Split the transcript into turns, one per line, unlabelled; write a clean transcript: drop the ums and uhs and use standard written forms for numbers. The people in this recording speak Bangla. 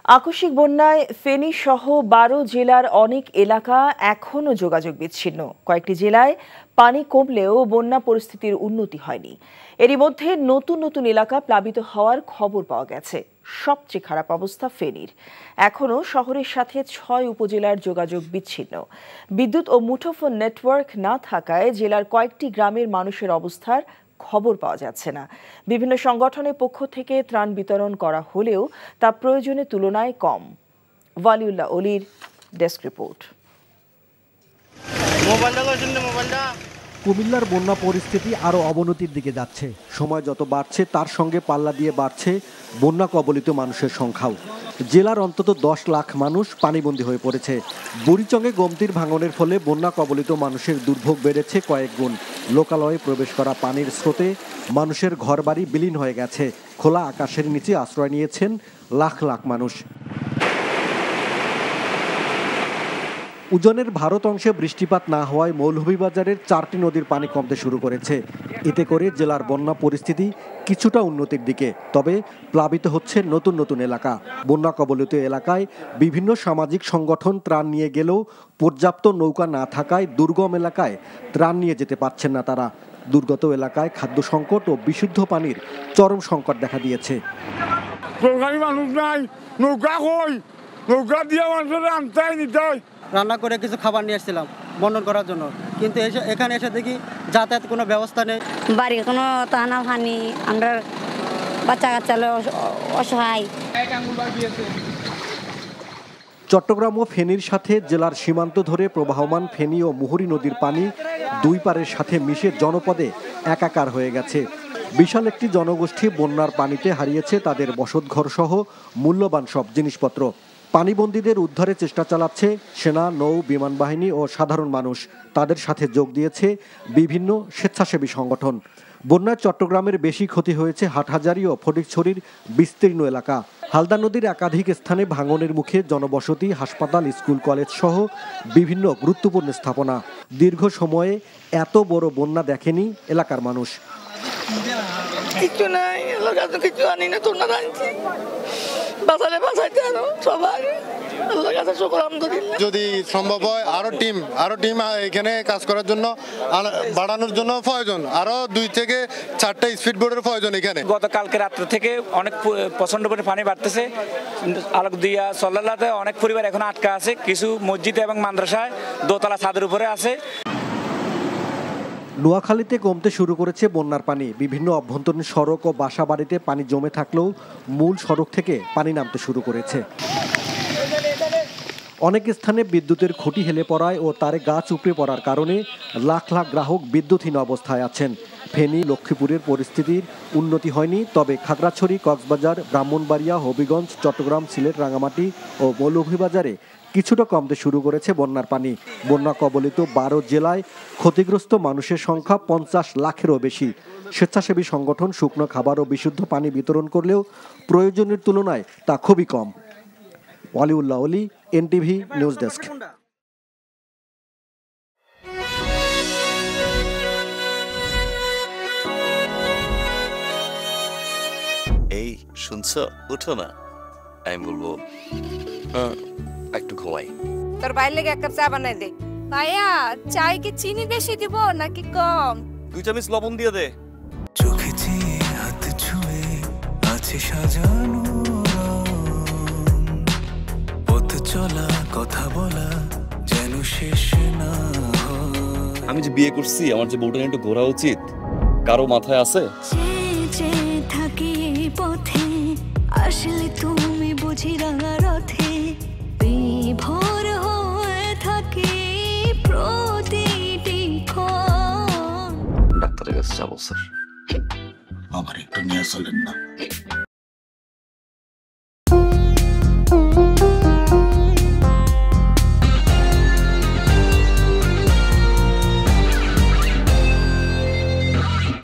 আকস্মিক বন্যায় ফেনী সহ ১২ জেলার অনেক এলাকা এখনও যোগাযোগ বিচ্ছিন্ন। কয়েকটি জেলায় পানি কমলেও বন্যা পরিস্থিতির উন্নতি হয়নি। এরই মধ্যে নতুন নতুন এলাকা প্লাবিত হওয়ার খবর পাওয়া গেছে। সবচেয়ে খারাপ অবস্থা ফেনীর। এখনও শহরের সাথে ৬ উপজেলার যোগাযোগ বিচ্ছিন্ন। বিদ্যুৎ ও মুঠোফোন নেটওয়ার্ক না থাকায় জেলার কয়েকটি গ্রামের মানুষের অবস্থার খবর পাওয়া যাচ্ছে না। বিভিন্ন সংগঠনের পক্ষ থেকে ত্রাণ বিতরণ করা হলেও তা প্রয়োজনের তুলনায় কম। ওয়ালিউল্লাহ অলির ডেস্ক রিপোর্ট।
কুমিল্লার বন্যা পরিস্থিতি আরও অবনতির দিকে যাচ্ছে। সময় যত বাড়ছে তার সঙ্গে পাল্লা দিয়ে বাড়ছে বন্যা কবলিত মানুষের সংখ্যাও। জেলার অন্তত ১০ লাখ মানুষ পানিবন্দী হয়ে পড়েছে। বুড়িচংয়ে গমতির ভাঙনের ফলে বন্যা কবলিত মানুষের দুর্ভোগ বেড়েছে কয়েক গুণ। লোকালয়ে প্রবেশ করা পানির স্রোতে মানুষের ঘরবাড়ি বিলীন হয়ে গেছে। খোলা আকাশের নিচে আশ্রয় নিয়েছেন লাখ লাখ মানুষ। উজানের ভারত অংশে বৃষ্টিপাত না হওয়ায় মৌলভীবাজারের ৪টি নদীর পানি কমতে শুরু করেছে। এতে করে জেলার বন্যা পরিস্থিতি কিছুটা উন্নতির দিকে। তবে প্লাবিত হচ্ছে নতুন নতুন এলাকা। বন্যা কবলিত এলাকায় বিভিন্ন সামাজিক সংগঠন ত্রাণ নিয়ে গেলেও পর্যাপ্ত নৌকা না থাকায় দুর্গম এলাকায় ত্রাণ নিয়ে যেতে পারছেন না তারা। দুর্গত এলাকায় খাদ্য সংকট ও বিশুদ্ধ পানির চরম সংকট দেখা দিয়েছে।
রান্না করে কিছু খাবার নিয়ে এসেছিলাম বন্টন করার জন্য, কিন্তু এখানে এসে দেখি যাতায়াত কোনো ব্যবস্থা নেই।
বাড়ি কোনো টানা পানি, আমরা বাচ্চা কাচ্চা অসহায়।
চট্টগ্রাম ও ফেনীর সাথে জেলার সীমান্ত ধরে প্রবাহমান ফেনী ও মুহুরী নদীর পানি দুই পারের সাথে মিশে জনপদে একাকার হয়ে গেছে। বিশাল একটি জনগোষ্ঠী বন্যার পানিতে হারিয়েছে তাদের বসতঘর সহ মূল্যবান সব জিনিসপত্র। পানিবন্দীদের উদ্ধারের চেষ্টা চালাচ্ছে সেনা, নৌ, বিমান বাহিনী ও সাধারণ মানুষ। তাদের সাথে যোগ দিয়েছে বিভিন্ন স্বেচ্ছাসেবী সংগঠন। বন্যায় চট্টগ্রামের বেশি ক্ষতি হয়েছে হাটহাজারী ও ফটিকছড়ির বিস্তীর্ণ এলাকা। হালদা নদীর একাধিক স্থানে ভাঙনের মুখে জনবসতি, হাসপাতাল, স্কুল, কলেজ সহ বিভিন্ন গুরুত্বপূর্ণ স্থাপনা। দীর্ঘ সময়ে এত বড় বন্যা দেখেনি এলাকার মানুষ।
কিছু নাই, কিছু আনি না, তোর না আনছি বাঁচাইতে সবাই।
যদি সম্ভব হয় আরো টিম এখানে কাজ করার জন্য বাড়ানোর জন্য প্রয়োজন, আরো 2 থেকে 4টা স্পিড বোটের প্রয়োজন এখানে।
গতকালকে রাত্র থেকে অনেক প্রচন্ড পরিমাণে পানি বাড়তেছে। আলোকদিয়া সল্লাতে অনেক পরিবার এখন আটকা আছে। কিছু মসজিদ এবং মাদ্রাসায় দোতলা ছাদের উপরে আছে।
নোয়াখালীতে কমতে শুরু করেছে বন্যার পানি। বিভিন্ন অভ্যন্তরীণ সড়ক ও বাসা বাড়িতে পানি জমে থাকলেও মূল সড়ক থেকে পানি নামতে শুরু করেছে। অনেক স্থানে বিদ্যুতের খুঁটি হেলে পড়ায় ও তারে গাছ উপড়ে পড়ার কারণে লাখ লাখ গ্রাহক বিদ্যুৎহীন অবস্থায় আছেন। ফেনী, লক্ষ্মীপুরের পরিস্থিতির উন্নতি হয়নি, তবে খাগড়াছড়ি, কক্সবাজার, ব্রাহ্মণবাড়িয়া, হবিগঞ্জ, চট্টগ্রাম, সিলেট, রাঙামাটি ও মৌলভীবাজারে কিছুটা কমতে শুরু করেছে বন্যার পানি। বন্যা কবলিত 12 জেলায় ক্ষতিগ্রস্ত মানুষের সংখ্যা 50 লাখেরও বেশি। স্বেচ্ছাসেবী সংগঠন শুকনো খাবার ও বিশুদ্ধ পানি বিতরণ করলেও প্রয়োজনের তুলনায় তা খুবই কম। ওয়ালিউল্লাহ অলি, এনটিভি নিউজ ডেস্ক।
এই শুনছো, উঠো না। আমি বলবো একটু ঘুমাই।
তোর বাইরে লেগে 1 কাপ চা বানাই দে। ভাইয়া, চাই কি চিনি বেশি দিব নাকি কম?
2 চামচ লবণ দিয়ে দে।
চোখে হাত ছুঁয়ে আছে সাজানো, পথ চলা কথা বলা যেন শেষ না।
আমি যে বিয়ে করছি, আমার যে বউটা একটু ঘোরা উচিত, কারো মাথায় আছে?
থাকি পথে আসলে তুমি বুঝি রাঙা রথে বিভোর হয়ে থাকি প্রতিটি ক্ষণ।
ডাক্তারের কাছে যাবো স্যার।
আমার একটু নিয়ে চলেন না।